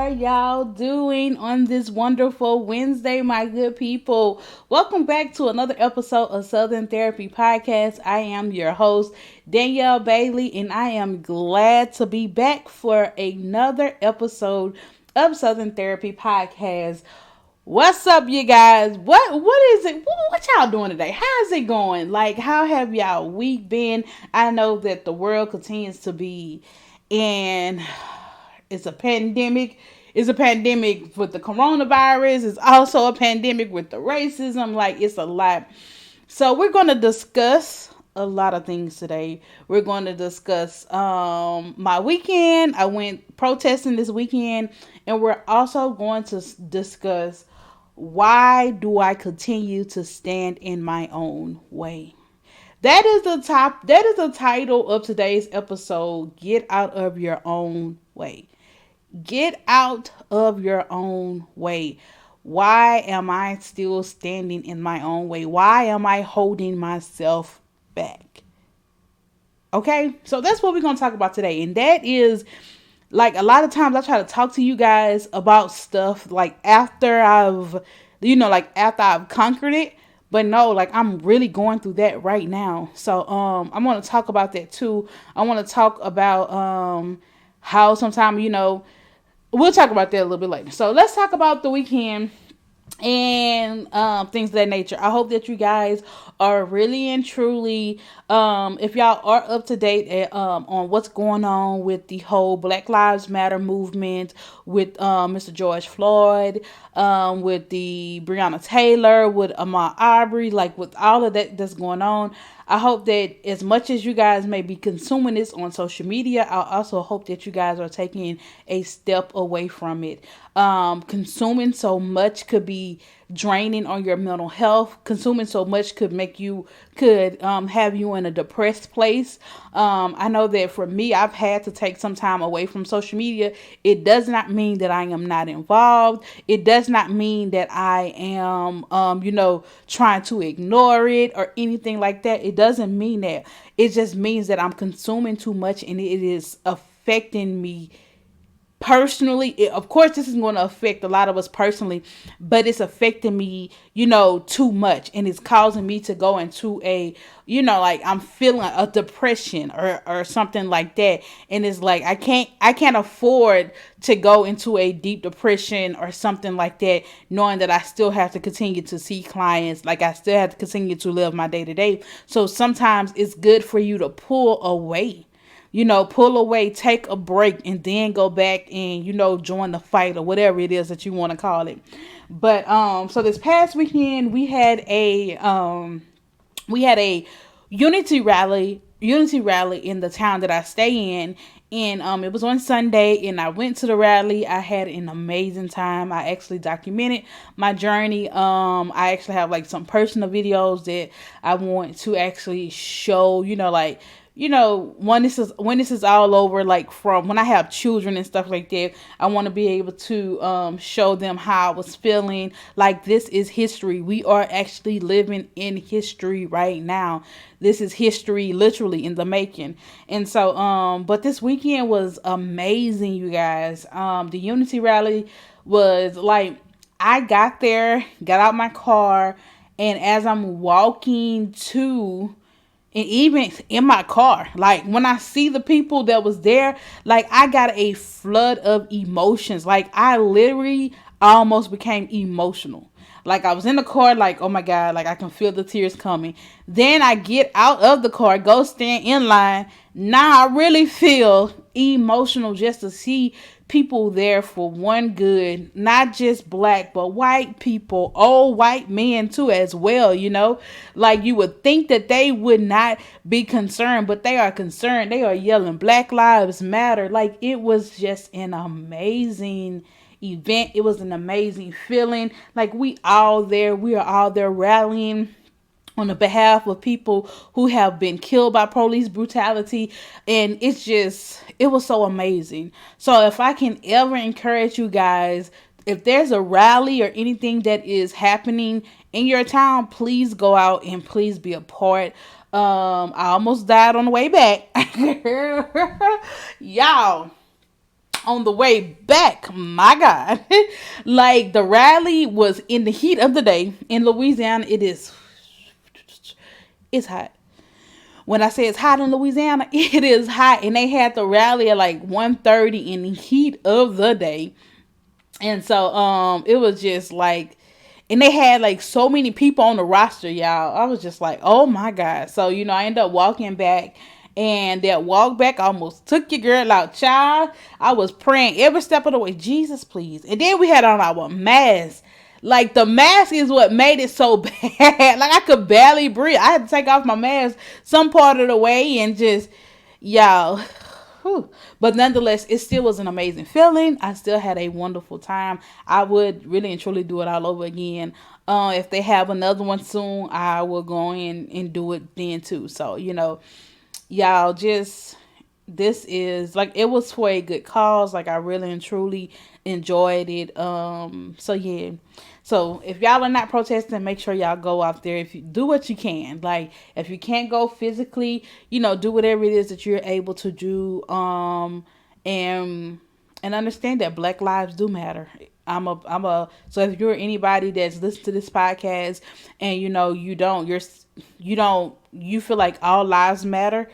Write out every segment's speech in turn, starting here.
are y'all doing on this wonderful Wednesday, my good people? Welcome back to another episode of Southern Therapy Podcast. I am your host, Danielle Bailey, and I am glad to be back for another episode of Southern Therapy Podcast. What's up, you guys? What is it? What y'all doing today? How's it going? Like, how have y'all week been? I know that the world continues to be in it's a pandemic. It's a pandemic with the coronavirus. It's also a pandemic with the racism. Like, it's a lot. So we're going to discuss a lot of things today. We're going to discuss my weekend. I went protesting this weekend, and we're also going to discuss why do I continue to stand in my own way. That is the title of today's episode. Get out of your own way. Get out of your own way. Why am I still standing in my own way? Why am I holding myself back? Okay, so that's what we're going to talk about today. And that is, like, a lot of times I try to talk to you guys about stuff like after I've conquered it. But no, like, I'm really going through that right now. So I want to talk about that too. I want to talk about how sometimes, we'll talk about that a little bit later. So let's talk about the weekend and things of that nature. I hope that you guys are really and truly, if y'all are up to date on what's going on with the whole Black Lives Matter movement, with Mr. George Floyd, with the Breonna Taylor, with Ahmaud Arbery, like with all of that that's going on. I hope that as much as you guys may be consuming this on social media, I also hope that you guys are taking a step away from it. Consuming so much could be draining on your mental health. Consuming so much could have you in a depressed place. I know that for me, I've had to take some time away from social media. It does not mean that I am not involved. It does not mean that I am, trying to ignore it or anything like that. It doesn't mean that. It just means that I'm consuming too much and it is affecting me personally. Of course, this is going to affect a lot of us personally, but it's affecting me, too much, and it's causing me to go into a, I'm feeling a depression or something like that. And it's like, I can't afford to go into a deep depression or something like that, knowing that I still have to continue to see clients. Like, I still have to continue to live my day to day. So sometimes it's good for you to pull away. Pull away, take a break, and then go back and, join the fight or whatever it is that you want to call it. But, so this past weekend we had a unity rally in the town that I stay in. And, it was on Sunday and I went to the rally. I had an amazing time. I actually documented my journey. I actually have like some personal videos that I want to actually show, when this is all over, like from when I have children and stuff like that, I want to be able to show them how I was feeling. Like, this is history. We are actually living in history right now. This is history literally in the making. And so, but this weekend was amazing, you guys. The Unity rally was like, I got there, got out my car, and as I'm walking to, and even in my car, like when I see the people that was there, like I got a flood of emotions. Like, I literally almost became emotional. Like, I was in the car, like, oh my God, like I can feel the tears coming. Then I get out of the car, go stand in line. Now I really feel emotional just to see people there for one good, not just black, but white people, old white men too as well, like you would think that they would not be concerned, but they are concerned. They are yelling Black Lives Matter. Like, it was just an amazing event. It was an amazing feeling. Like, we are all there rallying on the behalf of people who have been killed by police brutality. And it was so amazing. So if I can ever encourage you guys, if there's a rally or anything that is happening in your town, please go out and please be a part. I almost died on the way back. Y'all, on the way back, my God, like the rally was in the heat of the day in Louisiana. It's hot. When I say it's hot in Louisiana, it is hot, and they had the rally at like 1:30 in the heat of the day. And so it was just like, and they had like so many people on the roster, y'all. I was just like, oh my God. So, I ended up walking back, and that walk back almost took your girl out, child. I was praying every step of the way, Jesus, please. And then we had on our mask. Like, the mask is what made it so bad. Like, I could barely breathe. I had to take off my mask some part of the way, and just, y'all. Whew. But nonetheless, it still was an amazing feeling. I still had a wonderful time. I would really and truly do it all over again. If they have another one soon, I will go in and do it then too. So, y'all, just, this is like, it was for a good cause. Like, I really and truly enjoyed it. So yeah. So if y'all are not protesting, make sure y'all go out there. If you do what you can, like, if you can't go physically, do whatever it is that you're able to do. And understand that Black lives do matter. So if you're anybody that's listening to this podcast, and you feel like all lives matter,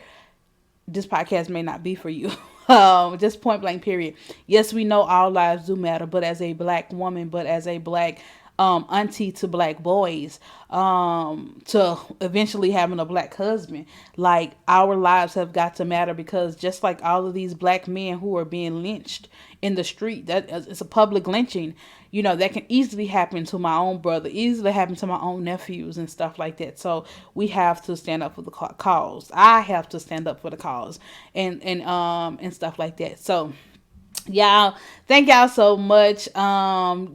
this podcast may not be for you. Just point blank, period. Yes, we know all lives do matter, but as a Black woman, but as a Black auntie to Black boys, to eventually having a Black husband, like, our lives have got to matter, because just like all of these Black men who are being lynched in the street, that it's a public lynching, that can easily happen to my own brother, easily happen to my own nephews and stuff like that. So we have to stand up for the cause. I have to stand up for the cause, and stuff like that. So y'all, thank y'all so much.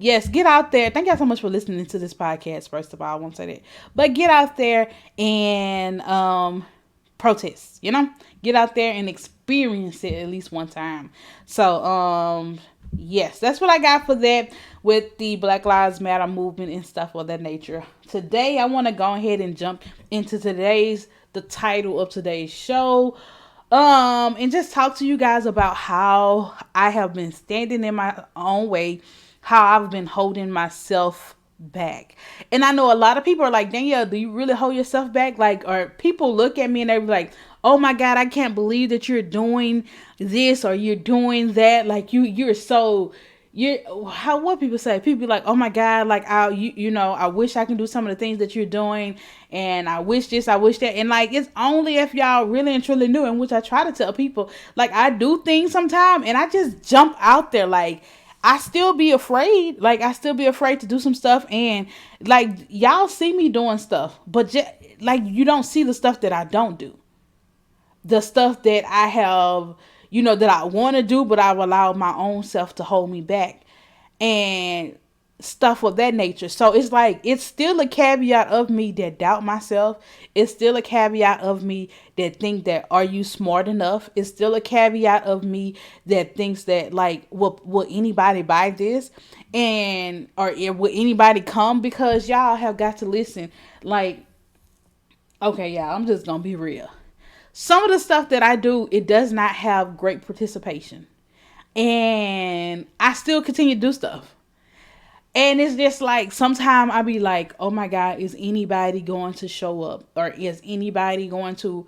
Yes, get out there. Thank y'all so much for listening to this podcast. First of all, I won't say that, but get out there and protest. Get out there and experience it at least one time. So yes, that's what I got for that with the Black Lives Matter movement and stuff of that nature. Today, I want to go ahead and jump into the title of today's show. And just talk to you guys about how I have been standing in my own way, how I've been holding myself back. And I know a lot of people are like, Danielle, do you really hold yourself back? Like, or people look at me and they're like, oh my God, I can't believe that you're doing this or you're doing that. Like, what people say, people be like, oh my God, like, I wish I can do some of the things that you're doing, and I wish this, I wish that. And like, it's only if y'all really and truly knew, and which I try to tell people, like, I do things sometimes and I just jump out there. Like, I still be afraid. Like, I still be afraid to do some stuff, and like, y'all see me doing stuff, but just like, you don't see the stuff that I don't do, the stuff that I have, that I want to do, but I've allowed my own self to hold me back, and stuff of that nature. So it's like, it's still a caveat of me that doubt myself. It's still a caveat of me that think that, are you smart enough? It's still a caveat of me that thinks that, like, will anybody buy this? Or will anybody come? Because y'all have got to listen. Like, okay, y'all, I'm just gonna be real. Some of the stuff that I do, it does not have great participation. And I still continue to do stuff. And it's just like, sometimes I be like, oh my God, is anybody going to show up? Or is anybody going to...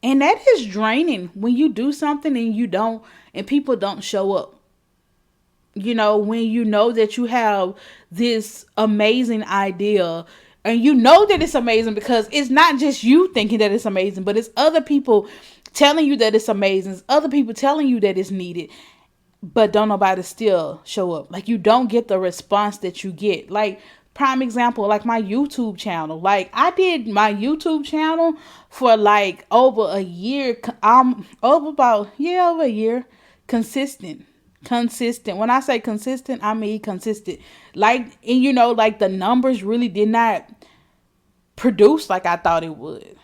And that is draining when you do something and people don't show up. When you know that you have this amazing idea, and you know that it's amazing, because it's not just you thinking that it's amazing, but it's other people telling you that it's amazing. It's other people telling you that it's needed, but don't nobody still show up. Like, you don't get the response that you get. Like, prime example, like my YouTube channel. Like, I did my YouTube channel for like over a year. Over a year. Consistent. When I say consistent, I mean consistent. Like, and like, the numbers really did not produce like I thought it would.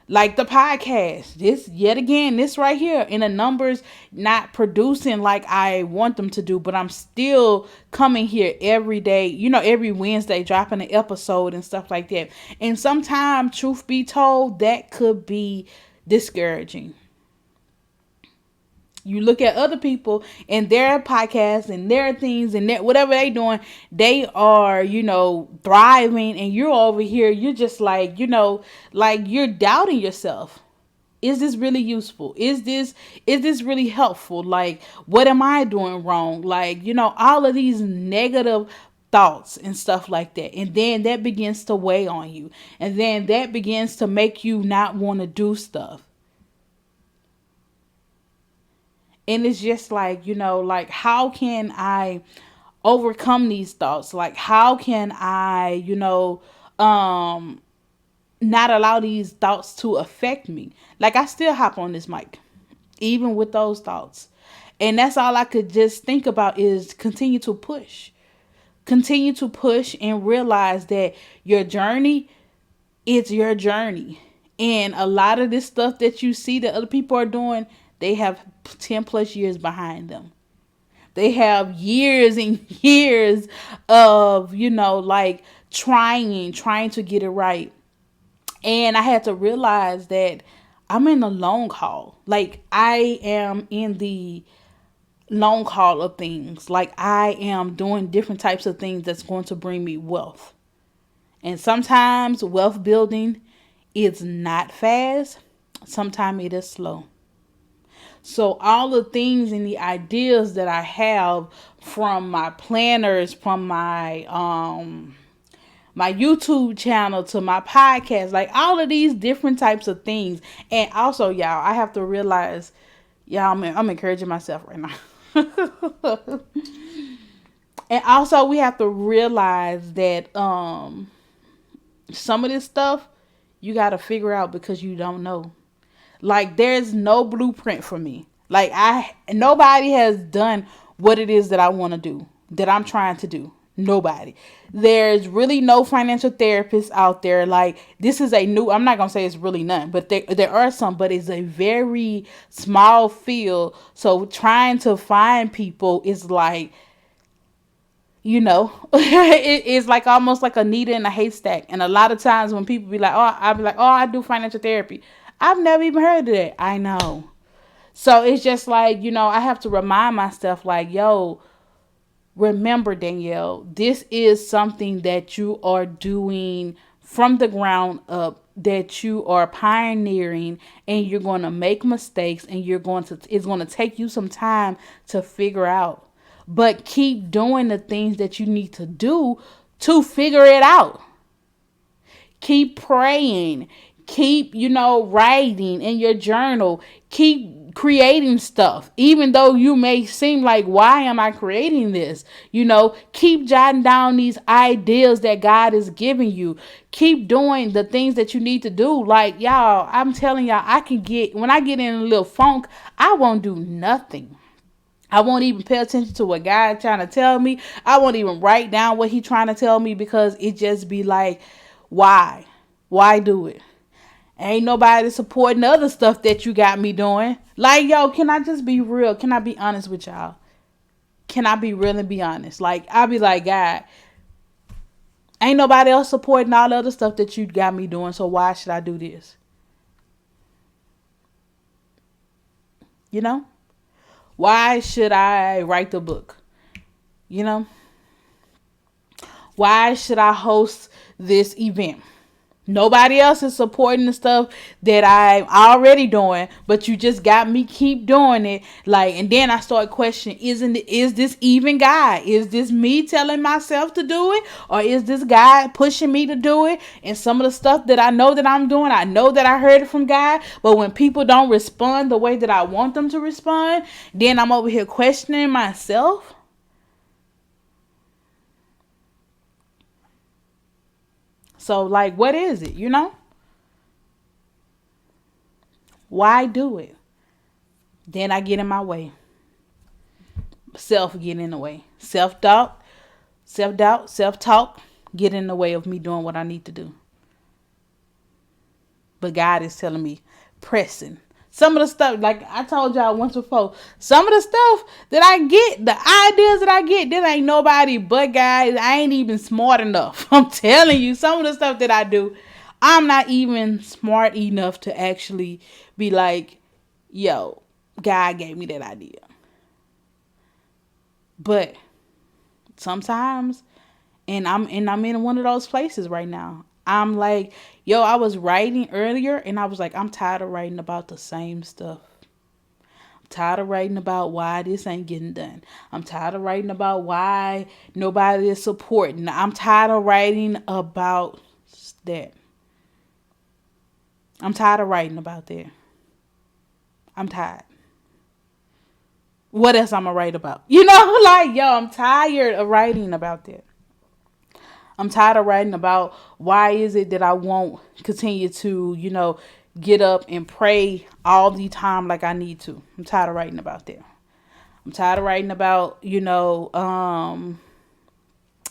Like the podcast, this right here, and the numbers not producing like I want them to do, but I'm still coming here every day, every Wednesday, dropping an episode and stuff like that. And sometimes, truth be told, that could be discouraging. You look at other people and their podcasts and their things and their, whatever they doing, they are, thriving, and you're over here, you're just like, like you're doubting yourself. Is this really useful? Is this really helpful? Like, what am I doing wrong? Like, all of these negative thoughts and stuff like that. And then that begins to weigh on you. And then that begins to make you not want to do stuff. And it's just like, like, how can I overcome these thoughts? Like, how can I, not allow these thoughts to affect me? Like, I still hop on this mic, even with those thoughts. And that's all I could just think about is continue to push. Continue to push and realize that your journey is your journey. And a lot of this stuff that you see that other people are doing, they have 10 plus years behind them. They have years and years of, like trying to get it right. And I had to realize that I'm in the long haul. Like, I am in the long haul of things. Like, I am doing different types of things that's going to bring me wealth. And sometimes wealth building is not fast. Sometimes it is slow. So all the things and the ideas that I have, from my planners, from my YouTube channel to my podcast, like all of these different types of things. And also, y'all, I have to realize, y'all, I'm encouraging myself right now. And also, we have to realize that some of this stuff you got to figure out because you don't know. Like, there's no blueprint for me. Like, nobody has done what it is that I want to do, that I'm trying to do. Nobody. There's really no financial therapist out there. Like, this is I'm not going to say it's really none, but there are some, but it's a very small field. So trying to find people is like, it's like almost like a needle in a haystack. And a lot of times when people be like, oh, I'll be like, oh, I do financial therapy. I've never even heard of that. I know. So it's just like, I have to remind myself, like, yo, remember, Danielle, this is something that you are doing from the ground up, that you are pioneering, and you're going to make mistakes, and it's going to take you some time to figure out. But keep doing the things that you need to do to figure it out. Keep praying. Keep, writing in your journal. Keep creating stuff. Even though you may seem like, why am I creating this? Keep jotting down these ideas that God is giving you. Keep doing the things that you need to do. Like, y'all, I'm telling y'all, when I get in a little funk, I won't do nothing. I won't even pay attention to what God's trying to tell me. I won't even write down what He's trying to tell me, because it just be like, why? Why do it? Ain't nobody supporting the other stuff that you got me doing. Like, yo, can I just be real? Can I be honest with y'all? Can I be real and be honest? Like, I'll be like, God, ain't nobody else supporting all the other stuff that you got me doing, so why should I do this? Why should I write the book? Why should I host this event? Nobody else is supporting the stuff that I'm already doing, but you just got me keep doing it. Like, and then I start questioning, is this even God? Is this me telling myself to do it? Or is this God pushing me to do it? And some of the stuff that I know that I'm doing, I know that I heard it from God, but when people don't respond the way that I want them to respond, then I'm over here questioning myself. So, like, what is it, Why do it? Then I get in my way. Self get in the way. Self-doubt, self-talk get in the way of me doing what I need to do. But God is telling me, pressing. Some of the stuff, like I told y'all once before, some of the stuff that I get, the ideas that I get, there ain't nobody but God. I ain't even smart enough. I'm telling you, some of the stuff that I do, I'm not even smart enough to actually be like, yo, God gave me that idea. But sometimes, and I'm in one of those places right now. I'm like, yo, I was writing earlier and I was like, I'm tired of writing about the same stuff. I'm tired of writing about why this ain't getting done. I'm tired of writing about why nobody is supporting. I'm tired of writing about that. I'm tired of writing about that. I'm tired. What else I'm gonna write about? Like, yo, I'm tired of writing about that. I'm tired of writing about why is it that I won't continue to, get up and pray all the time like I need to. I'm tired of writing about that. I'm tired of writing about,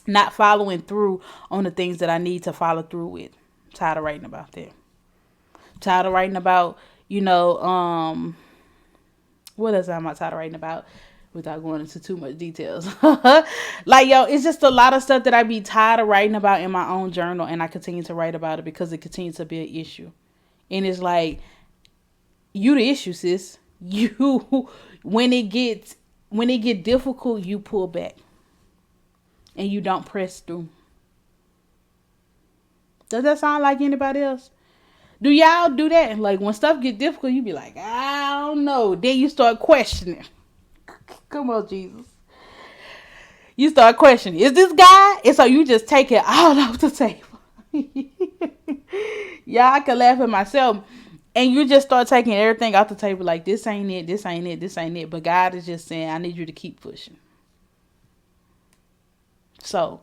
not following through on the things that I need to follow through with. I'm tired of writing about that. I'm tired of writing about, what else am I tired of writing about without going into too much details? Like, yo, it's just a lot of stuff that I be tired of writing about in my own journal, and I continue to write about it because it continues to be an issue. And it's like, you the issue, sis. You, when it get difficult, you pull back and you don't press through. Does that sound like anybody else? Do y'all do that? Like, when stuff get difficult, you be like, I don't know. Then you start questioning. Come on, Jesus. You start questioning, is this God? And so you just take it all off the table. Yeah, I can laugh at myself. And you just start taking everything off the table like, this ain't it, this ain't it, this ain't it. But God is just saying, I need you to keep pushing. So,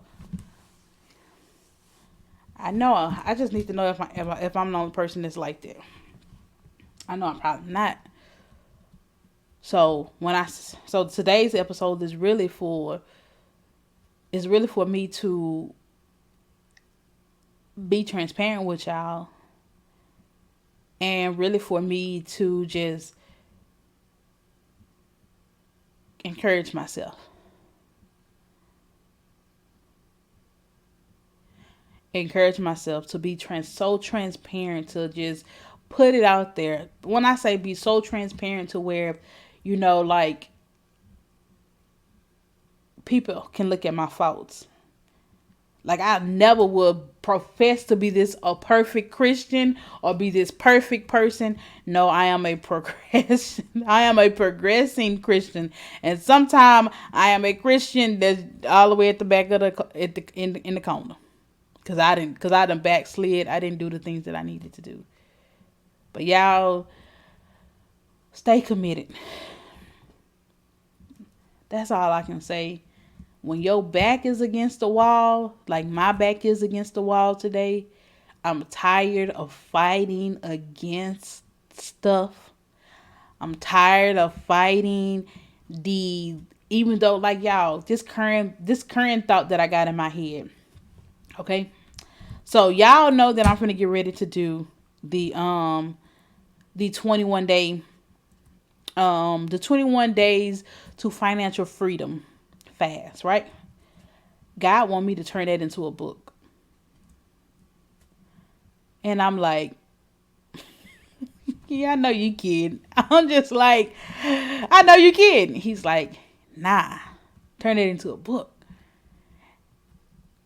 I know, I just need to know if I'm the only person that's like that. I know I'm probably not. So today's episode is really for me to be transparent with y'all, and really for me to just encourage myself. Encourage myself to be so transparent, to just put it out there. When I say be so transparent to where, like, people can look at my faults. Like, I never would profess to be a perfect Christian or be this perfect person. No, I am a progressing Christian, and sometimes I am a Christian that's all the way at the back of in the corner, because I done backslid. I didn't do the things that I needed to do. But y'all, stay committed. That's all I can say. When your back is against the wall, like my back is against the wall today, I'm tired of fighting against stuff. I'm tired of fighting even though, like, y'all, this current thought that I got in my head. Okay? So y'all know that I'm going to get ready to do the 21 days to financial freedom fast, right? God want me to turn that into a book. And I'm like, yeah, I know you kidding. I'm just like, I know you kidding. He's like, nah, turn it into a book.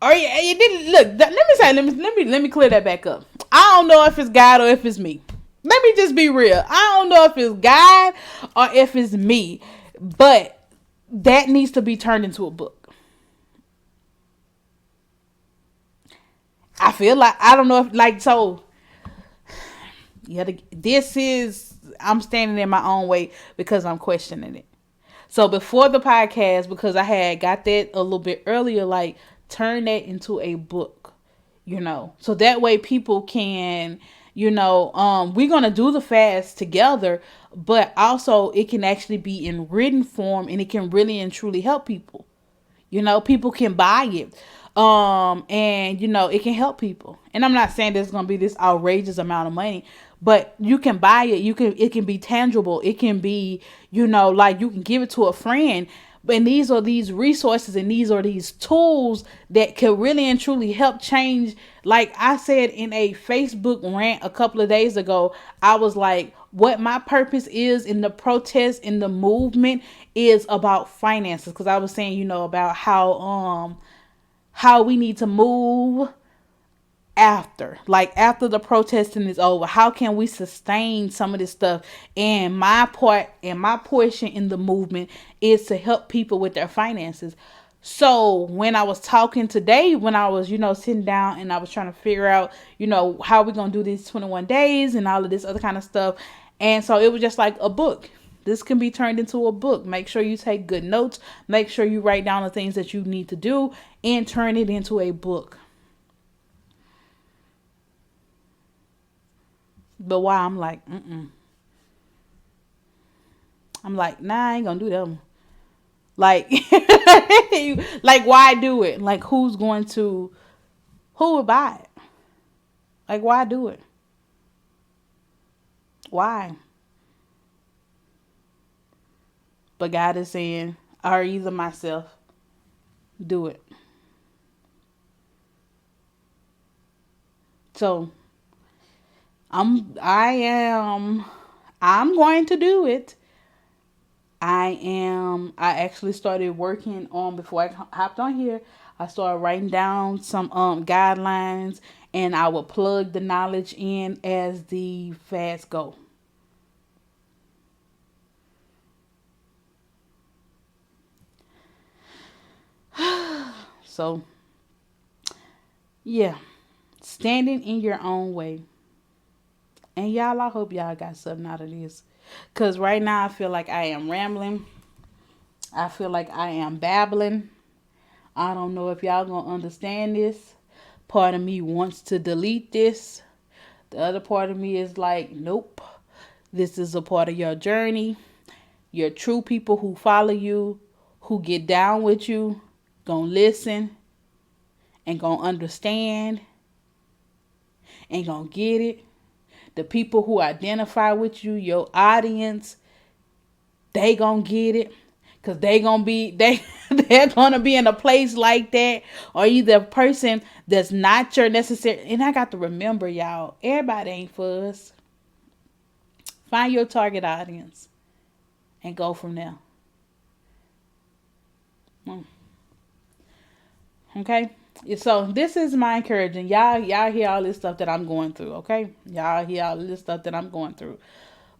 Or you didn't look. Let me clear that back up. I don't know if it's God or if it's me. Let me just be real. I don't know if it's God or if it's me, but that needs to be turned into a book. I feel like, I don't know if, like, so, yeah, I'm standing in my own way because I'm questioning it. So before the podcast, because I had got that a little bit earlier, like, turn that into a book, so that way people can, we're going to do the fast together, but also it can actually be in written form, and it can really and truly help people. People can buy it. And it can help people. And I'm not saying there's going to be this outrageous amount of money, but you can buy it. It can be tangible. It can be, like, you can give it to a friend. And these are these resources and these are these tools that can really and truly help change. Like I said in a Facebook rant a couple of days ago, I was like, what my purpose is in the protest, in the movement, is about finances. Because I was saying, about how we need to move after the protesting is over. How can we sustain some of this stuff? And my part and my portion in the movement is to help people with their finances. So when I was talking today, when I was, sitting down and I was trying to figure out, how we're going to do these 21 days and all of this other kind of stuff. And so it was just like a book. This can be turned into a book. Make sure you take good notes. Make sure you write down the things that you need to do and turn it into a book. But why I'm like, I'm like, nah, I ain't gonna do them. Like, like, why do it? Like, who would buy it? Like, why do it? Why? But God is saying, or either myself, do it. So I'm going to do it. I actually started working on, before I hopped on here, I started writing down some guidelines, and I will plug the knowledge in as the fast go. So yeah, standing in your own way. And y'all, I hope y'all got something out of this. Because right now I feel like I am rambling. I feel like I am babbling. I don't know if y'all gonna understand this. Part of me wants to delete this. The other part of me is like, nope. This is a part of your journey. Your true people who follow you, who get down with you, gonna listen and gonna understand and gonna get it. The people who identify with you, your audience, they gonna get it. Cause they're gonna be in a place like that. Or either a person that's not your necessary. And I got to remember, y'all, everybody ain't for us. Find your target audience and go from there. Okay? So this is my encouraging. Y'all hear all this stuff that I'm going through, okay? Y'all hear all this stuff that I'm going through.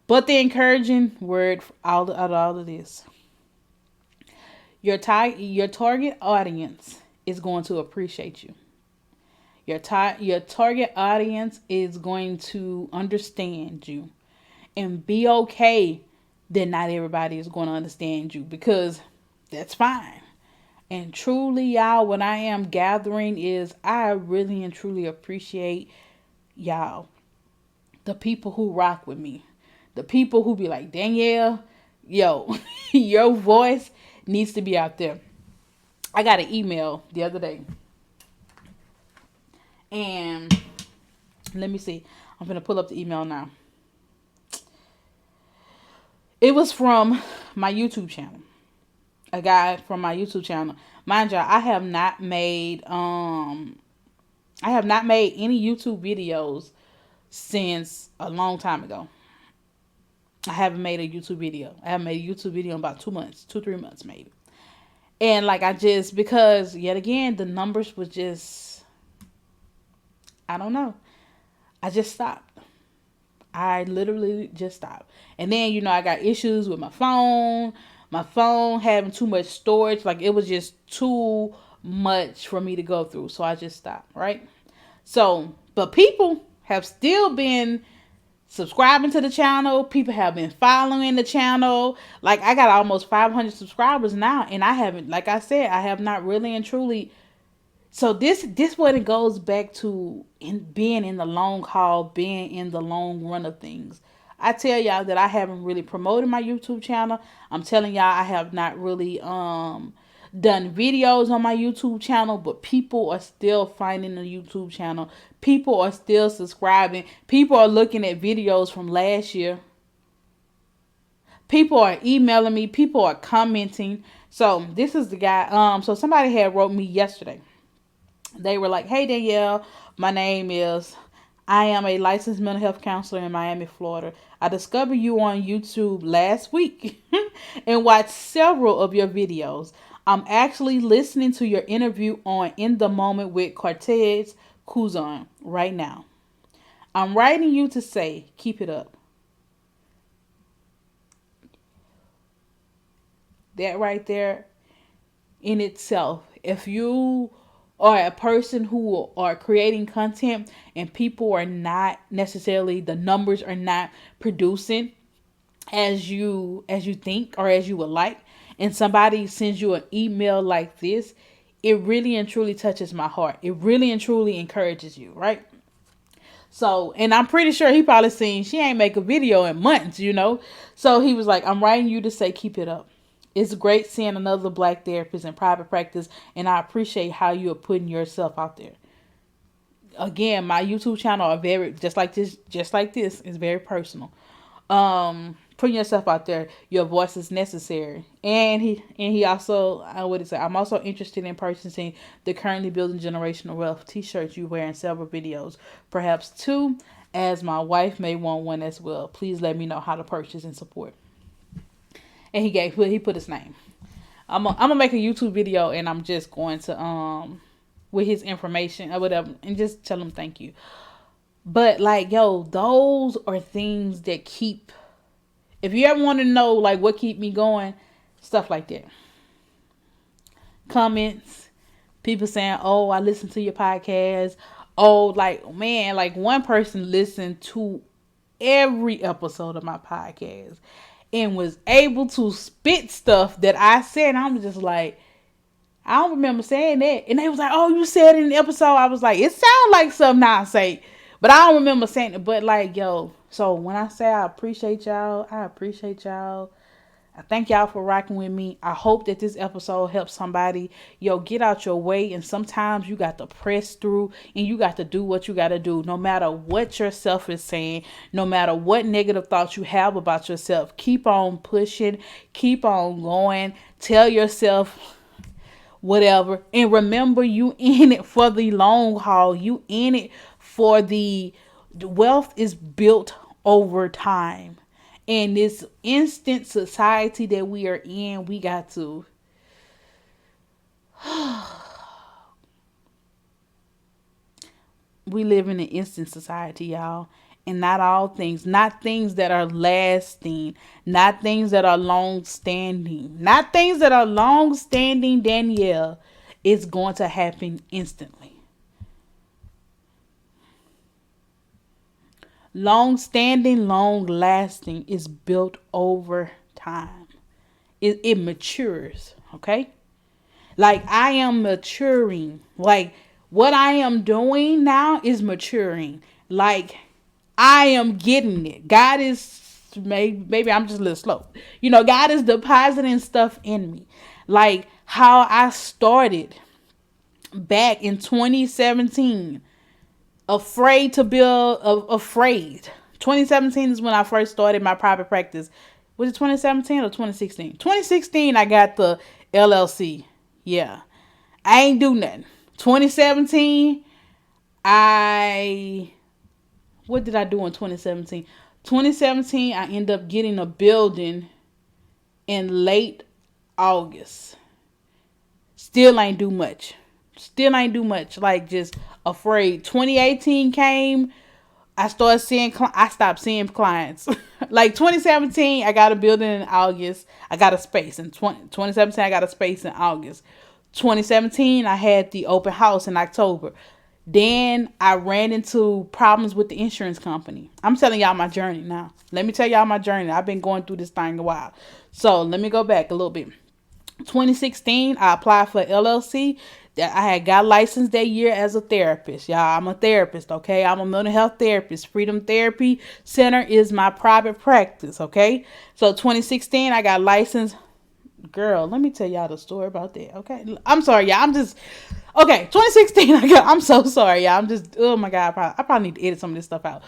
But the encouraging word out of all of this. Your target audience is going to appreciate you. Your target audience is going to understand you and be okay that not everybody is going to understand you, because that's fine. And truly, y'all, what I am gathering is I really and truly appreciate y'all, the people who rock with me, the people who be like, Danielle, yo, your voice needs to be out there. I got an email the other day, and let me see. I'm gonna pull up the email now. It was from my YouTube channel. A guy from my YouTube channel. Mind you, I have not made any YouTube videos since a long time ago. I haven't made a YouTube video. I haven't made a YouTube video in about 2 months, 3 months maybe. And like because yet again, the numbers was just, I don't know. I just stopped. I literally just stopped. And then, I got issues with my phone. My phone having too much storage. Like, it was just too much for me to go through. So I just stopped, right? So, but people have still been subscribing to the channel. People have been following the channel. Like, I got almost 500 subscribers now. And I haven't, like I said, I have not really and truly. So this what it goes back to, in being in the long haul, being in the long run of things. I tell y'all that I haven't really promoted my YouTube channel. I'm telling y'all I have not really done videos on my YouTube channel, but people are still finding the YouTube channel. People are still subscribing. People are looking at videos from last year. People are emailing me. People are commenting. So this is the guy. So somebody had wrote me yesterday. They were like, "Hey Danielle, my name is, I am a licensed mental health counselor in Miami, Florida. I discovered you on YouTube last week and watched several of your videos. I'm actually listening to your interview on In the Moment with Cortez Kuzan right now. I'm writing you to say, keep it up. That right there in itself, if you are a person who are creating content and people are not necessarily, the numbers are not producing as you think or as you would like, and somebody sends you an email like this, it really and truly touches my heart. It really and truly encourages you, right? So, and I'm pretty sure he probably seen she ain't make a video in months. So he was like, I'm writing you to say keep it up. It's great seeing another black therapist in private practice, and I appreciate how you are putting yourself out there. Again, my YouTube channel are very just like this is very personal. Putting yourself out there, your voice is necessary. And he also, I would say, I'm also interested in purchasing the Currently Building Generational Wealth t-shirts you wear in several videos, perhaps two, as my wife may want one as well. Please let me know how to purchase and support. And he put his name. I'm gonna make a YouTube video, and I'm just going to with his information or whatever, and just tell him thank you. But like, yo, those are things that keep. If you ever want to know like what keep me going, stuff like that. Comments, people saying, "Oh, I listened to your podcast." Oh, like man, like one person listened to every episode of my podcast and was able to spit stuff that I said. And I was just like, I don't remember saying that. And they was like, oh, you said it in the episode. I was like, it sounds like something I say, but I don't remember saying it. But like, yo, so when I say I appreciate y'all, I appreciate y'all. I thank y'all for rocking with me. I hope that this episode helps somebody. Yo, get out your way. And sometimes you got to press through and you got to do what you got to do. No matter what yourself is saying, no matter what negative thoughts you have about yourself, keep on pushing, keep on going. Tell yourself whatever. And remember, you in it for the long haul. You in it for the wealth is built over time. In this instant society that we are in, we got to we live in an instant society, y'all. And not things that are lasting, not things that are long standing, not things that are long standing, Danielle. It's going to happen instantly. Long standing, long lasting is built over time. It matures, okay? Like I am maturing. Like what I am doing now is maturing. Like I am getting it. God is maybe I'm just a little slow. God is depositing stuff in me. Like how I started back in 2017. Afraid to build, afraid. 2017 is when I first started my private practice. Was it 2017 or 2016? 2016, I got the LLC. Yeah. I ain't do nothing. 2017, what did I do in 2017? 2017, I ended up getting a building in late August. Still ain't do much. Like just afraid. 2018 came. I stopped seeing clients. Like 2017, I got a building in August. I got a space in 2017. I got a space in August. 2017, I had the open house in October. Then I ran into problems with the insurance company. I'm telling y'all my journey now. Let me tell y'all my journey. I've been going through this thing a while. So let me go back a little bit. 2016, I applied for LLC. That I had got licensed that year as a therapist. Y'all, I'm a therapist, okay? I'm a mental health therapist. Freedom Therapy Center is my private practice, okay? So 2016, I got licensed. Girl, let me tell y'all the story about that, okay? I'm sorry, y'all. Okay, 2016, I'm so sorry, y'all. Oh my God, I probably need to edit some of this stuff out.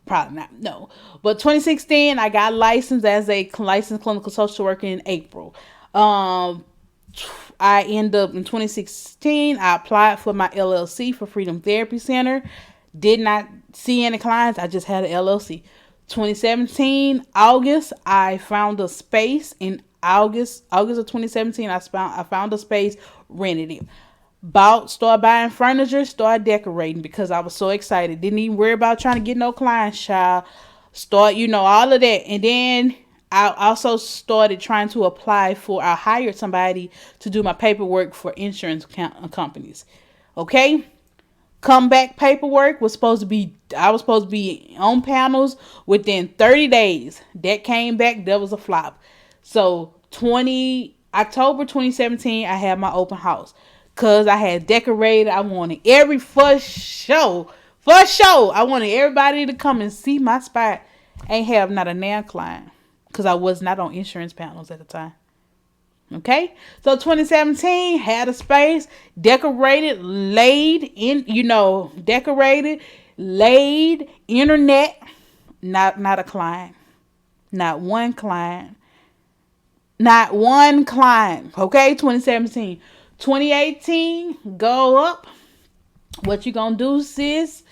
Probably not, no. But 2016, I got licensed as a licensed clinical social worker in April. I end up in 2016, I applied for my LLC for Freedom Therapy Center. Did not see any clients. I just had an LLC. 2017 August, I found a space in August of 2017. I found a space, rented it. Started buying furniture, started decorating because I was so excited. Didn't even worry about trying to get no clients, child. Start, all of that. And then I also started trying to apply for, I hired somebody to do my paperwork for insurance companies. Okay? Comeback paperwork was supposed to be, I was supposed to be on panels within 30 days. That came back, that was a flop. So October 2017, I had my open house. Cause I had decorated. I wanted every first show. I wanted everybody to come and see my spot. Ain't have not a nail client. Cause I was not on insurance panels at the time. Okay, so 2017 had a space, decorated, laid in, decorated, laid, internet, not a client, not one client, Okay, 2017, 2018, go up. What you gonna do, sis?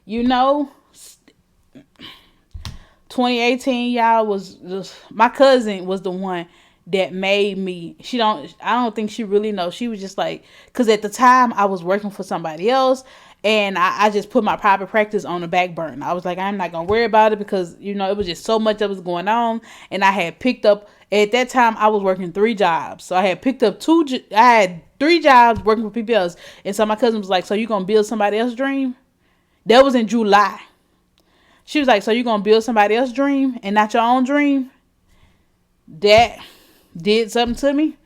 2018, y'all, was just, my cousin was the one that made me. I don't think she really knows. She was just like, because at the time I was working for somebody else, and I just put my private practice on the back burner. I was like, I'm not gonna worry about it because it was just so much that was going on, and I had picked up, at that time I was working 3 jobs, so I had picked up I had 3 jobs working for people else, and so my cousin was like, so you gonna build somebody else's dream? That was in July. She was like, so you gonna build somebody else's dream and not your own dream? That did something to me.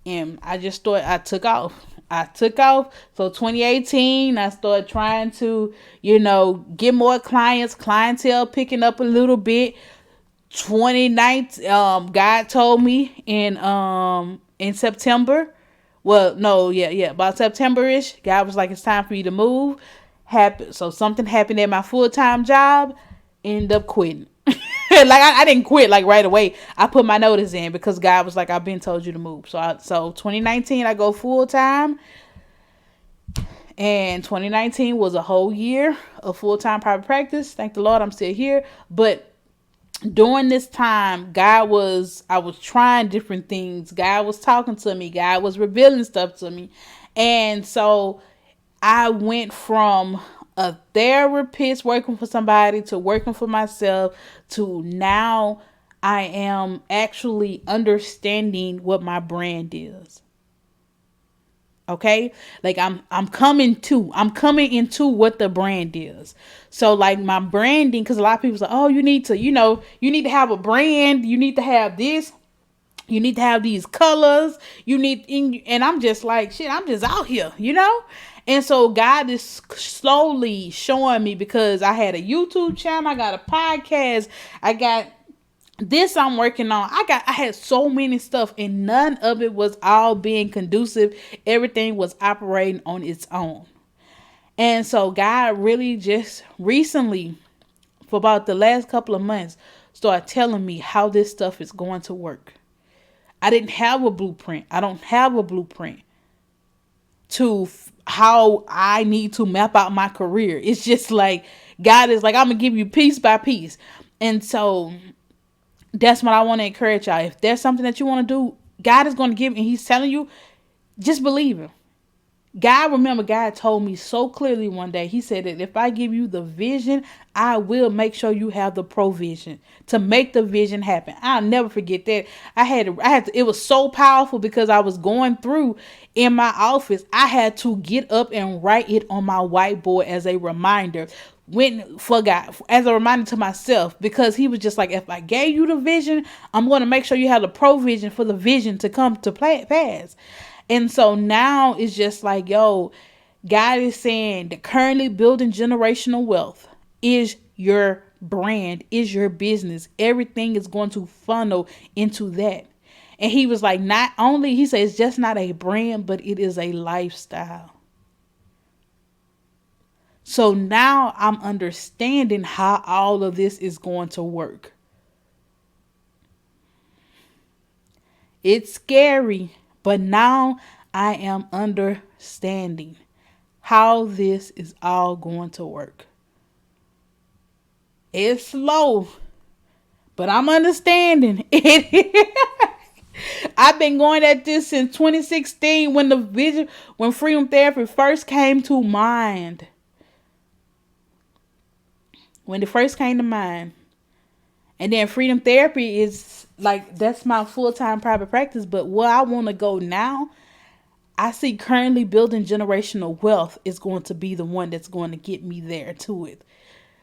And I just thought, I took off. So 2018, I started trying to, get more clients, clientele picking up a little bit. 2019, God told me in September. Well, no, yeah, about September-ish, God was like, it's time for you to move. So something happened at my full-time job, ended up quitting. Like I didn't quit like right away. I put my notice in because God was like, I've been told you to move. So 2019 I go full-time, and 2019 was a whole year of full-time private practice. Thank the Lord I'm still here. But during this time, I was trying different things. God was talking to me. God was revealing stuff to me. And so I went from a therapist working for somebody to working for myself to now I am actually understanding what my brand is. Okay? Like I'm coming into what the brand is. So like my branding, because a lot of people say, oh, you need to have a brand, you need to have this, you need to have these colors, and I'm just like, shit, I'm just out here, And so God is slowly showing me, because I had a YouTube channel, I got a podcast, I got this I'm working on. I had so many stuff, and none of it was all being conducive. Everything was operating on its own. And so God really just recently, for about the last couple of months, started telling me how this stuff is going to work. I didn't have a blueprint. I don't have a blueprint to how I need to map out my career. It's just like God is like, I'm going to give you piece by piece. And so that's what I want to encourage y'all. If there's something that you want to do, God is going to give, and he's telling you, just believe him. God told me so clearly one day, he said that if I give you the vision, I will make sure you have the provision to make the vision happen. I'll never forget that. It was so powerful because I was going through in my office. I had to get up and write it on my whiteboard as a reminder. For God, as a reminder to myself, because he was just like, if I gave you the vision, I'm going to make sure you have the provision for the vision to come to pass. And so now it's just like, yo, God is saying that currently building generational wealth is your brand, is your business. Everything is going to funnel into that. And he was like, he says, it's just not a brand, but it is a lifestyle. So now I'm understanding how all of this is going to work. It's scary, but now I am understanding how this is all going to work. It's slow, but I'm understanding it. I've been going at this since 2016 when freedom therapy first came to mind. When it first came to mind. And then freedom therapy is like that's my full-time private practice, but where I want to go now, I see currently building generational wealth is going to be the one that's going to get me there to it.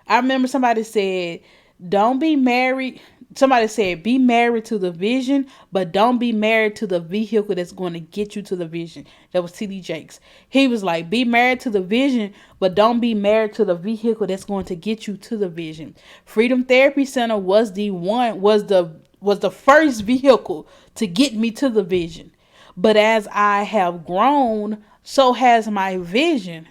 I remember somebody said, don't be married. Somebody said, be married to the vision, but don't be married to the vehicle that's going to get you to the vision. That was T.D. Jakes. He was like, be married to the vision, but don't be married to the vehicle that's going to get you to the vision. Freedom Therapy Center was the first vehicle to get me to the vision. But as I have grown, so has my vision.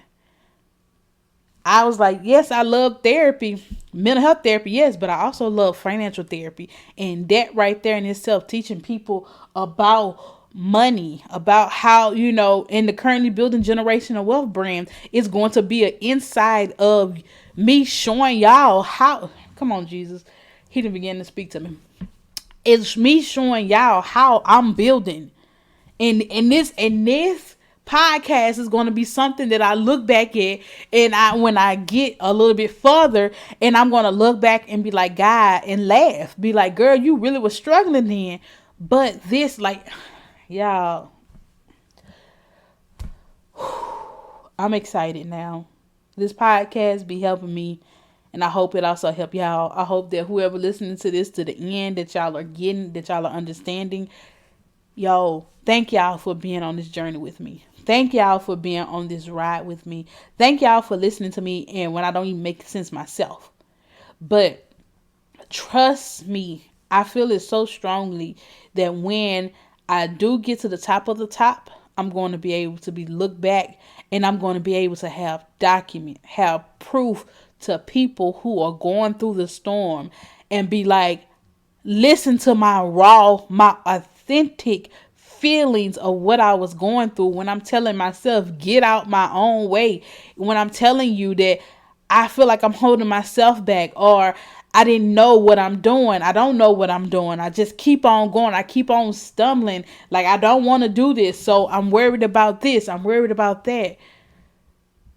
I was like, yes, I love therapy, mental health therapy, yes, but I also love financial therapy. And that right there in itself, teaching people about money, about how, in the currently building generational wealth brand, is going to be an inside of me showing y'all how, come on, Jesus. He didn't begin to speak to me. It's me showing y'all how I'm building. And this podcast is going to be something that I look back at, and when I get a little bit further, and I'm going to look back and be like, God, and laugh, be like, girl, you really was struggling then, but this, like, y'all, I'm excited now. This podcast be helping me, and I hope it also help y'all. I hope that whoever listening to this to the end, that y'all are getting, that y'all are understanding. Yo, thank y'all for being on this journey with me. Thank y'all for being on this ride with me. Thank y'all for listening to me, and when I don't even make sense myself. But trust me, I feel it so strongly that when I do get to the top of the top, I'm going to be able to look back, and I'm going to be able to have proof to people who are going through the storm, and be like, listen to my authentic feelings of what I was going through, when I'm telling myself, get out my own way. When I'm telling you that I feel like I'm holding myself back, or I didn't know what I'm doing. I don't know what I'm doing. I just keep on going. I keep on stumbling. Like, I don't want to do this. So I'm worried about this. I'm worried about that.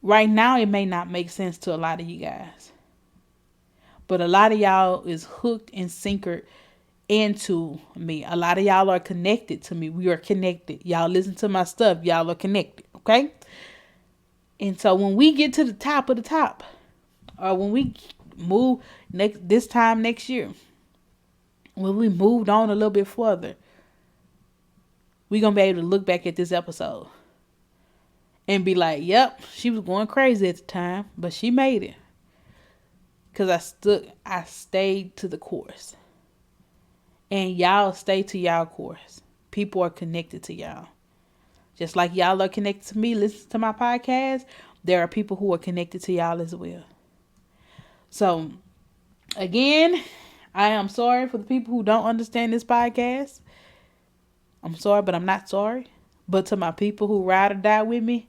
Right now, it may not make sense to a lot of you guys. But a lot of y'all is hooked and sinkered into me. A lot of y'all are connected to me. We are connected. Y'all listen to my stuff. Y'all are connected. Okay? And so when we get to the top of the top, or when we move this time next year, when we moved on a little bit further, we're going to be able to look back at this episode and be like, yep, she was going crazy at the time, but she made it. Because I stayed to the course. And y'all stay to y'all course. People are connected to y'all. Just like y'all are connected to me, listen to my podcast, there are people who are connected to y'all as well. So, again, I am sorry for the people who don't understand this podcast. I'm sorry, but I'm not sorry. But to my people who ride or die with me,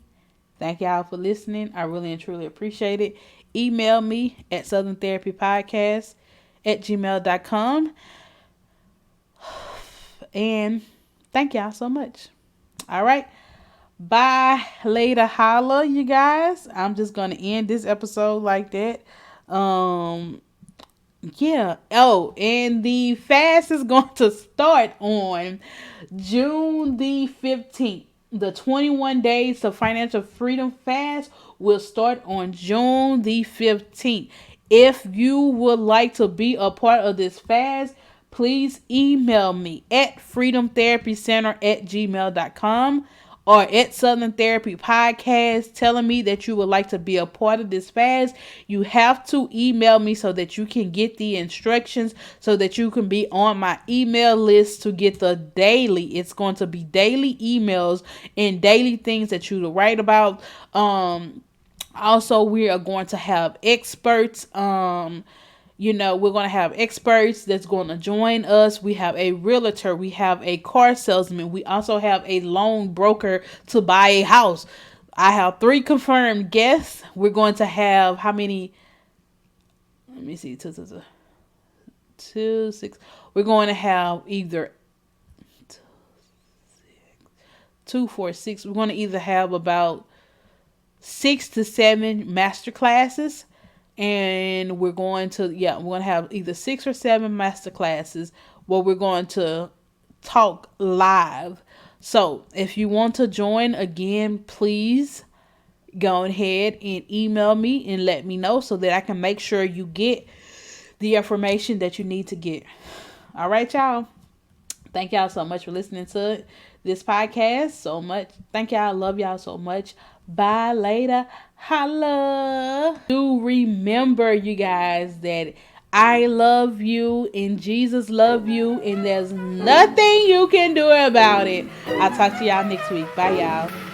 thank y'all for listening. I really and truly appreciate it. Email me at southerntherapypodcast@gmail.com. And thank y'all so much. All right. Bye. Later. Holla, you guys. I'm just going to end this episode like that. Yeah. Oh, and the fast is going to start on June the 15th. The 21 days to financial freedom fast will start on June the 15th. If you would like to be a part of this fast, please email me at freedomtherapycenter@gmail.com or at Southern Therapy Podcast telling me that you would like to be a part of this fast. You have to email me so that you can get the instructions, so that you can be on my email list to get the daily. It's going to be daily emails and daily things that you to write about. Also, we are going to have experts. We're going to have experts that's going to join us. We have a realtor. We have a car salesman. We also have a loan broker to buy a house. I have 3 confirmed guests. We're going to have how many? let me see, 2, 6. We're going to have either 2, 4, 6. We're going to either have about 6 to 7 master classes, and we're going to have either 6 or 7 master classes where we're going to talk live. So if you want to join again, please go ahead and email me and let me know so that I can make sure you get the information that you need to get. All right, y'all. Thank y'all so much for listening to this podcast so much. Thank y'all. Love y'all so much. Bye later. Holla. Do remember, you guys, that I love you and Jesus love you, and there's nothing you can do about it. I'll talk to y'all next week. Bye, y'all.